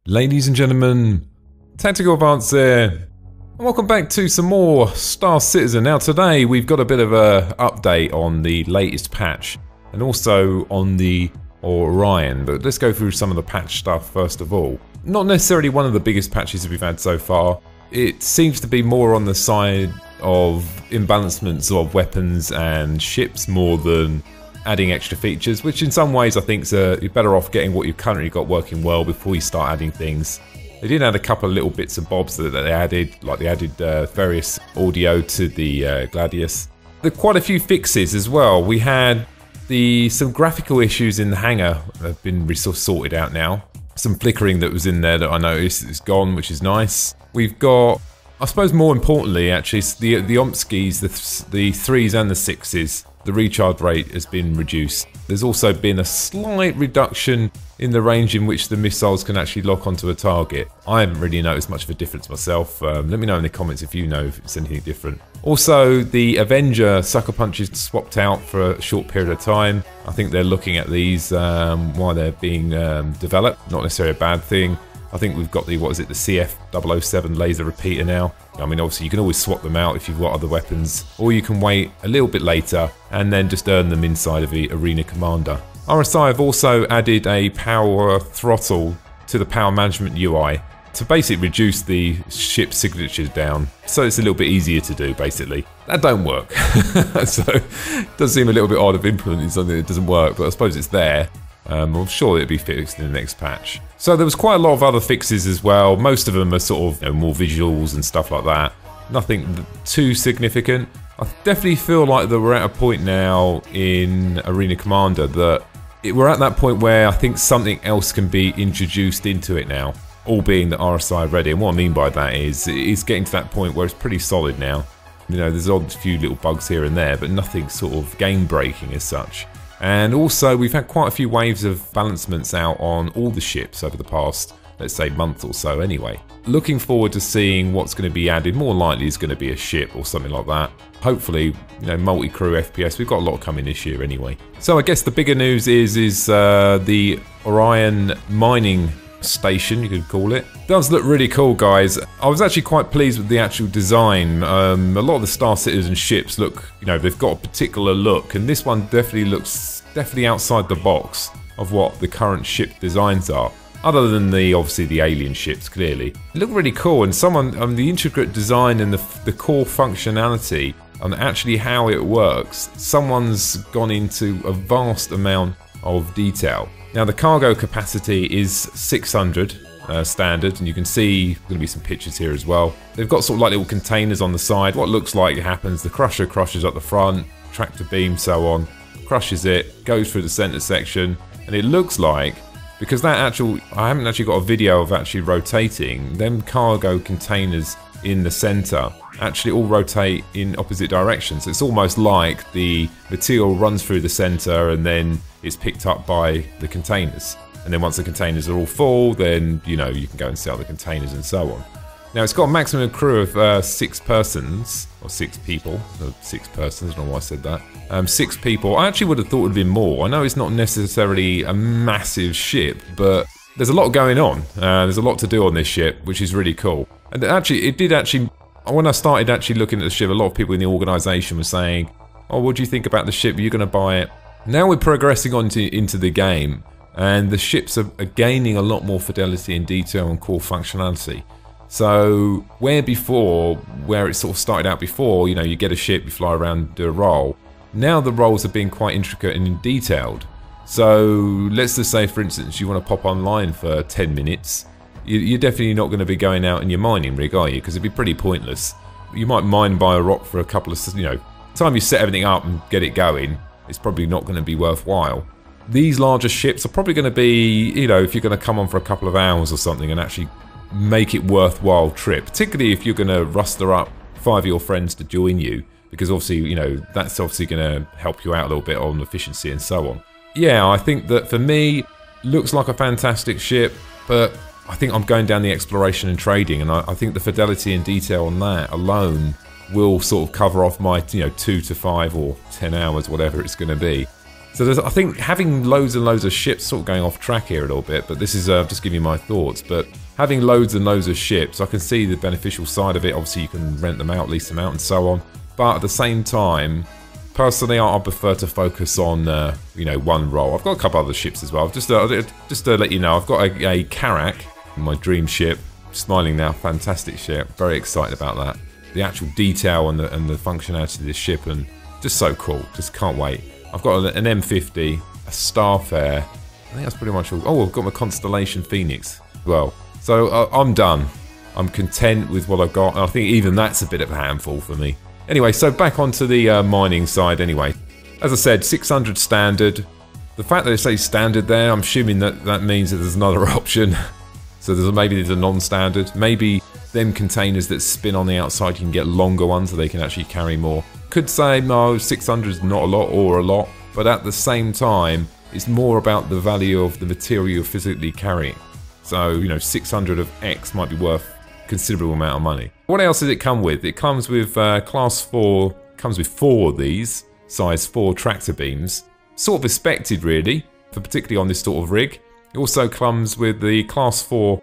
Ladies and gentlemen, Tactical Advance here, and welcome back to some more Star Citizen. Now today we've got a bit of a update on the latest patch, and also on the Orion, but let's go through some of the patch stuff first of all. Not necessarily one of the biggest patches we've had so far. It seems to be more on the side of imbalancements of weapons and ships more than adding extra features, which in some ways I think you're better off getting what you've currently got working well before you start adding things. They did add a couple of little bits and bobs that they added, like they added various audio to the Gladius. There are quite a few fixes as well. We had some graphical issues in the hangar have been sorted out now. Some flickering that was in there that I noticed is gone, which is nice. We've got, I suppose more importantly actually, the OMSKs, the 3s and the 6s. The recharge rate has been reduced. There's also been a slight reduction in the range in which the missiles can actually lock onto a target. I haven't really noticed much of a difference myself. Let me know in the comments if you know if it's anything different. Also, the Avenger sucker punches swapped out for a short period of time. I think they're looking at these while they're being developed. Not necessarily a bad thing. I think we've got the, what is it, the CF007 laser repeater now. I mean, obviously you can always swap them out if you've got other weapons, or you can wait a little bit later and then just earn them inside of the Arena Commander. RSI have also added a power throttle to the power management UI to basically reduce the ship signatures down, so it's a little bit easier to do basically. That don't work. So it does seem a little bit odd of implementing something that doesn't work, but I suppose it's there. I'm sure it'll be fixed in the next patch. So there was quite a lot of other fixes as well. Most of them are sort of more visuals and stuff like that. Nothing too significant. I definitely feel like that we're at a point now in Arena Commander that we're at that point where I think something else can be introduced into it now, all being the RSI ready. And what I mean by that is it's getting to that point where it's pretty solid now. You know, there's a few little bugs here and there, but nothing sort of game breaking as such. And also we've had quite a few waves of balancements out on all the ships over the past, let's say, month or so anyway. Looking forward to seeing what's going to be added. More likely is going to be a ship or something like that. Hopefully, you know, multi-crew FPS. We've got a lot coming this year anyway. So I guess the bigger news is the Orion Mining Station, you could call it. Does look really cool, guys. I was actually quite pleased with the actual design. A lot of the Star Citizen ships look, you know, they've got a particular look, and this one definitely looks outside the box of what the current ship designs are. Other than obviously the alien ships, clearly. They look really cool, and the intricate design and the core functionality and actually how it works, someone's gone into a vast amount of detail. Now the cargo capacity is 600 standard, and you can see there's going to be some pictures here as well. They've got sort of like little containers on the side. What looks like happens, the crusher crushes at the front, tractor beam, so on, crushes it, goes through the center section, and it looks like, because I haven't actually got a video of actually rotating, them cargo containers in the center actually all rotate in opposite directions. It's almost like the material runs through the center and then it's picked up by the containers. And then once the containers are all full, then, you know, you can go and sell the containers and so on. Now it's got a maximum crew of 6 persons, or 6 people, 6 persons, I don't know why I said that. 6 people. I actually would have thought it would have been more. I know it's not necessarily a massive ship, but there's a lot going on. There's a lot to do on this ship, which is really cool. And actually, when I started actually looking at the ship, a lot of people in the organisation were saying, oh, what do you think about the ship? Are you going to buy it? Now we're progressing on into the game, and the ships are gaining a lot more fidelity and detail and core functionality. So where it sort of started out before, you know, you get a ship, you fly around, do a roll. Now the rolls are being quite intricate and detailed. So let's just say, for instance, you want to pop online for 10 minutes. You're definitely not going to be going out in your mining rig, are you? Because it'd be pretty pointless. You might mine by a rock for a couple of, you know, time you set everything up and get it going, it's probably not going to be worthwhile. These larger ships are probably going to be, you know, if you're going to come on for a couple of hours or something and actually make it worthwhile trip, particularly if you're going to roster up 5 of your friends to join you, because obviously, you know, that's obviously going to help you out a little bit on efficiency and so on. Yeah, I think that for me, looks like a fantastic ship, but I think I'm going down the exploration and trading, and I think the fidelity and detail on that alone will sort of cover off my, you know, 2 to 5 or 10 hours, whatever it's going to be. So I think having loads and loads of ships, sort of going off track here a little bit, but this is just giving you my thoughts, but having loads and loads of ships, I can see the beneficial side of it. Obviously you can rent them out, lease them out and so on, but at the same time, personally I prefer to focus on you know, one role. I've got a couple other ships as well. Just to let you know, I've got a Karak, my dream ship. Smiling now, fantastic ship, very excited about that. The actual detail and the functionality of this ship, and just so cool, just can't wait. I've got an M50, a Starfare, I think that's pretty much all. Oh, I've got my Constellation Phoenix as well. So I'm done. I'm content with what I've got, and I think even that's a bit of a handful for me. Anyway, so back onto the mining side anyway. As I said, 600 standard. The fact that they say standard there, I'm assuming that means that there's another option. So maybe there's a non-standard. Maybe them containers that spin on the outside, you can get longer ones so they can actually carry more. Could say, no, 600 is not a lot or a lot, but at the same time, it's more about the value of the material you're physically carrying. So, you know, 600 of X might be worth a considerable amount of money. What else does it come with? It comes with class 4, comes with 4 of these, size 4 tractor beams. Sort of expected really, for particularly on this sort of rig. It also comes with the class 4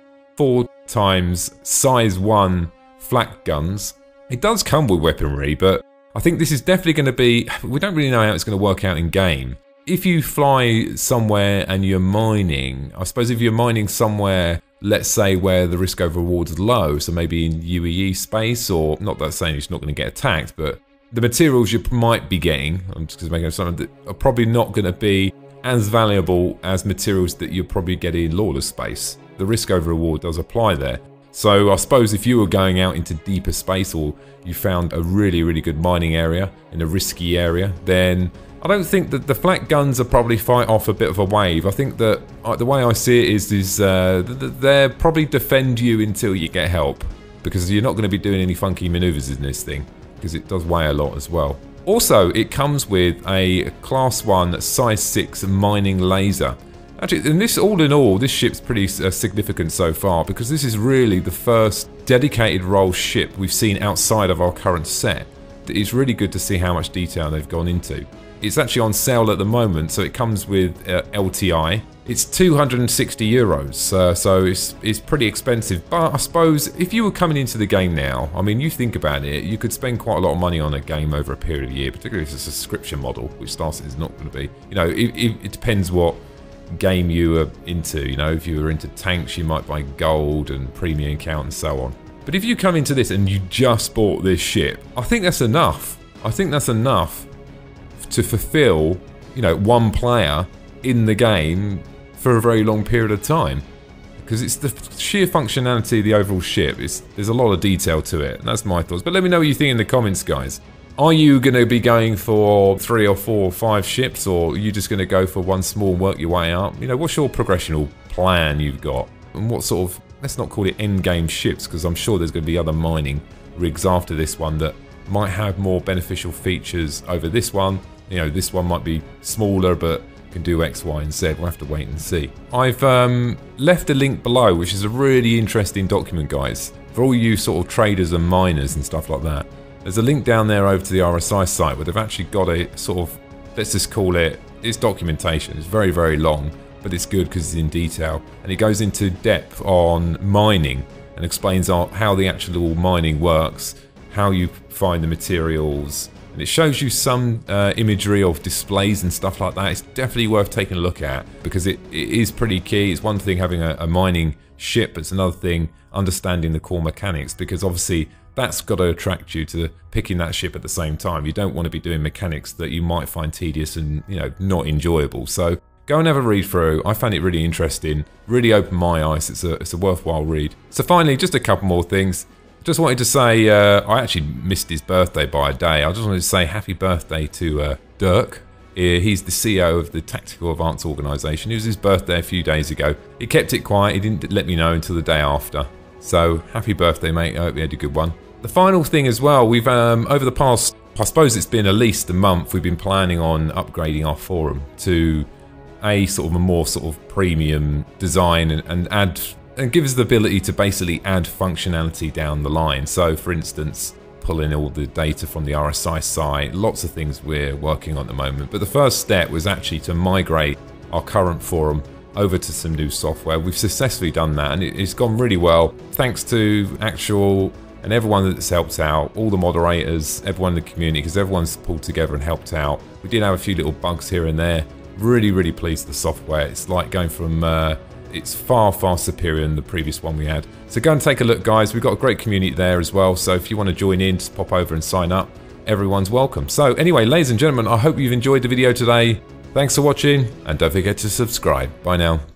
times size 1 flak guns. It does come with weaponry, but I think this is definitely going to be, we don't really know how it's going to work out in game. If you fly somewhere and you're mining, I suppose if you're mining somewhere, let's say where the risk over reward is low, so maybe in UEE space, or not that saying you're not going to get attacked, but the materials you might be getting, I'm just going to make an assumption, that are probably not going to be as valuable as materials that you're probably getting in lawless space. The risk over reward does apply there. So I suppose if you were going out into deeper space, or you found a really, really good mining area in a risky area, then I don't think that the flak guns will probably fight off a bit of a wave. I think that the way I see it is they'll probably defend you until you get help, because you're not going to be doing any funky maneuvers in this thing, because it does weigh a lot as well. Also, it comes with a class 1 size 6 mining laser. Actually, and this, all in all, this ship's pretty significant so far, because this is really the first dedicated role ship we've seen outside of our current set. It's really good to see how much detail they've gone into. It's actually on sale at the moment, so it comes with LTI. It's 260 euros, so it's pretty expensive. But I suppose if you were coming into the game now, I mean, you think about it, you could spend quite a lot of money on a game over a period of a year, particularly if it's a subscription model, which Star Citizen is not going to be. You know, it depends what game you are into. You know, if you were into tanks, you might buy gold and premium count and so on. But if you come into this and you just bought this ship, I think that's enough. I think that's enough to fulfill, you know, one player in the game for a very long period of time, because it's the sheer functionality of the overall ship. There's a lot of detail to it, and that's my thoughts. But let me know what you think in the comments, guys. Are you going to be going for 3 or 4 or 5 ships, or are you just going to go for one small and work your way up? You know, what's your progressional plan you've got, and what sort of, let's not call it end game ships, because I'm sure there's going to be other mining rigs after this one that might have more beneficial features over this one. You know, this one might be smaller, but can do X, Y, and Z. We'll have to wait and see. I've left a link below, which is a really interesting document, guys, for all you sort of traders and miners and stuff like that. There's a link down there over to the RSI site where they've actually got a sort of, let's just call it, it's documentation. It's very, very long, but it's good because it's in detail, and it goes into depth on mining and explains how the actual mining works, how you find the materials. And it shows you some imagery of displays and stuff like that. It's definitely worth taking a look at, because it is pretty key. It's one thing having a mining ship, but it's another thing understanding the core mechanics, because obviously that's got to attract you to picking that ship at the same time. You don't want to be doing mechanics that you might find tedious and, you know, not enjoyable. So go and have a read through. I found it really interesting, really opened my eyes. It's a worthwhile read. So finally, just a couple more things. Just wanted to say, I actually missed his birthday by a day. I just wanted to say happy birthday to Dirk. He's the CEO of the Tactical Advance Organisation. It was his birthday a few days ago. He kept it quiet. He didn't let me know until the day after. So happy birthday, mate. I hope you had a good one. The final thing as well, we've over the past, I suppose it's been at least a month, we've been planning on upgrading our forum to a more sort of premium design and give us the ability to basically add functionality down the line. So for instance, pulling all the data from the RSI site. Lots of things we're working on at the moment. But the first step was actually to migrate our current forum over to some new software. We've successfully done that, and it's gone really well. Thanks to Actual and everyone that's helped out, all the moderators, everyone in the community, because everyone's pulled together and helped out. We did have a few little bugs here and there. Really, really pleased with the software. It's like going from, it's far, far superior than the previous one we had. So go and take a look, guys. We've got a great community there as well. So if you want to join in, just pop over and sign up. Everyone's welcome. So anyway, ladies and gentlemen, I hope you've enjoyed the video today. Thanks for watching, and don't forget to subscribe. Bye now.